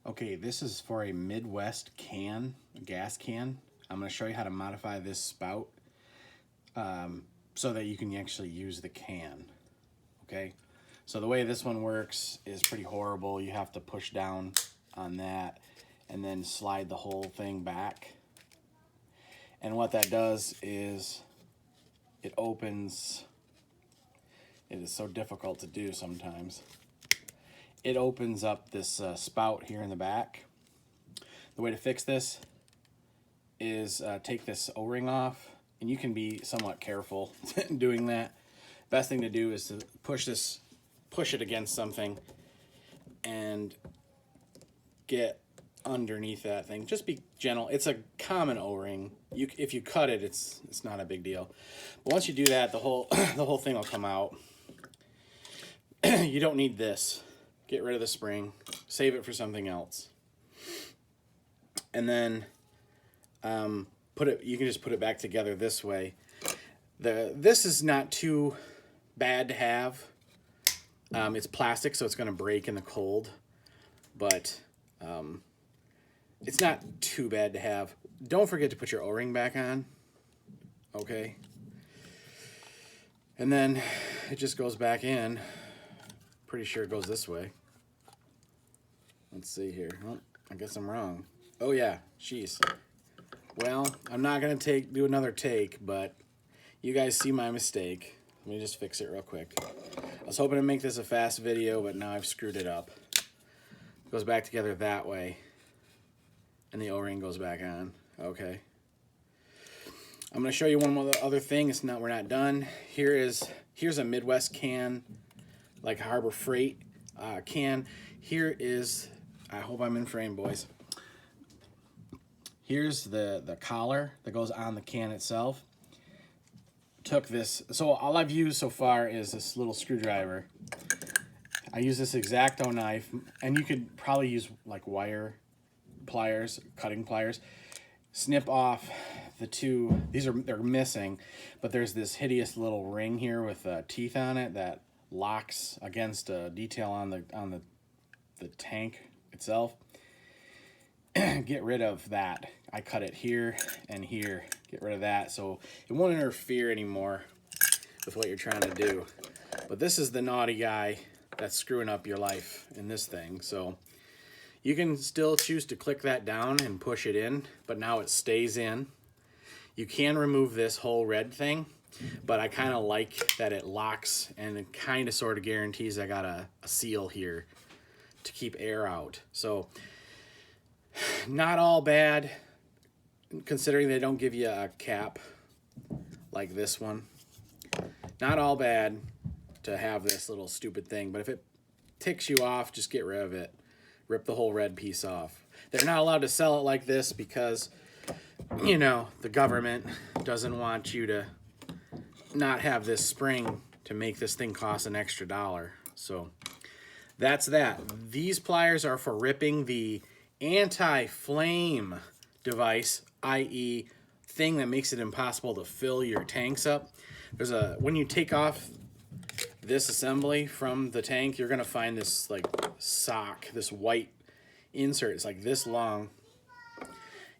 Okay, this is for a Midwest can, a gas can. I'm going to show you how to modify this spout so that you can actually use the can. Okay, so the way this one works is pretty horrible. You have to push down on that and then slide the whole thing back. And what that does is it opens. It is so difficult to do sometimes. It opens up this spout here in the back. The way to fix this is take this O-ring off, and you can be somewhat careful doing that. Best thing to do is to push it against something and get underneath that thing. Just be gentle. It's a common O-ring. If you cut it, it's not a big deal. But once you do that, the whole the whole thing will come out. You don't need this. Get rid of the spring, save it for something else, and then you can just put it back together this way. This is not too bad to have. It's plastic, so it's going to break in the cold, but it's not too bad to have. Don't forget to put your O-ring back on, okay? And then it just goes back in. Pretty sure it goes this way. Let's see here. Oh, I guess I'm wrong. Oh yeah, jeez. Well, I'm not gonna do another take, but you guys see my mistake. Let me just fix it real quick. I was hoping to make this a fast video, but now I've screwed it up. It goes back together that way, and the O-ring goes back on. Okay. I'm gonna show you one other thing. We're not done. Here's a Midwest can, like Harbor Freight can. Here is, I hope I'm in frame, boys. Here's the collar that goes on the can itself. Took this, so all I've used so far is this little screwdriver. I use this X-Acto knife, and you could probably use like wire pliers, cutting pliers. Snip off the two. They're missing, but there's this hideous little ring here with teeth on it that locks against a detail on the tank itself. Get rid of that. I cut it here and here. Get rid of that so it won't interfere anymore with what you're trying to do. But this is the naughty guy that's screwing up your life in this thing. So you can still choose to click that down and push it in, but now it stays in. You can remove this whole red thing, but I kind of like that it locks and it kind of sort of guarantees I got a seal here to keep air out. So not all bad, considering they don't give you a cap like this one. Not all bad to have this little stupid thing, but if it ticks you off, just get rid of it. Rip the whole red piece off. They're not allowed to sell it like this because, you know, the government doesn't want you to not have this spring to make this thing cost an extra $1. So that's that. These pliers are for ripping the anti-flame device, i.e. thing that makes it impossible to fill your tanks up. When you take off this assembly from the tank, you're gonna find this like sock, this white insert. It's like this long.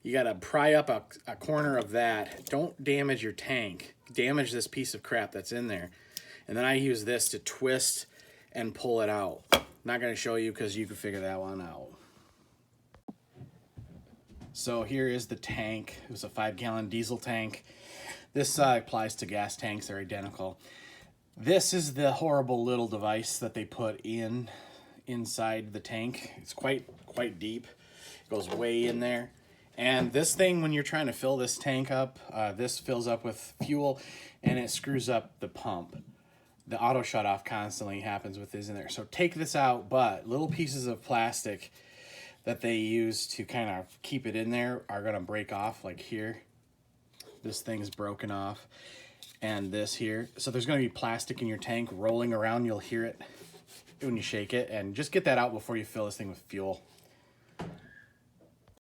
You gotta pry up a corner of that. Don't damage your tank. Damage this piece of crap that's in there. And then I use this to twist and pull it out. Not gonna show you because you can figure that one out. So here is the tank. It was a 5-gallon diesel tank. This applies to gas tanks. They're identical. This is the horrible little device that they put inside the tank. It's quite deep. It goes way in there. And this thing, when you're trying to fill this tank up, this fills up with fuel and it screws up the pump. The auto shut off constantly happens with this in there. So take this out, but little pieces of plastic that they use to kind of keep it in there are gonna break off, like here. This thing's broken off, and this here. So there's gonna be plastic in your tank rolling around. You'll hear it when you shake it, and just get that out before you fill this thing with fuel.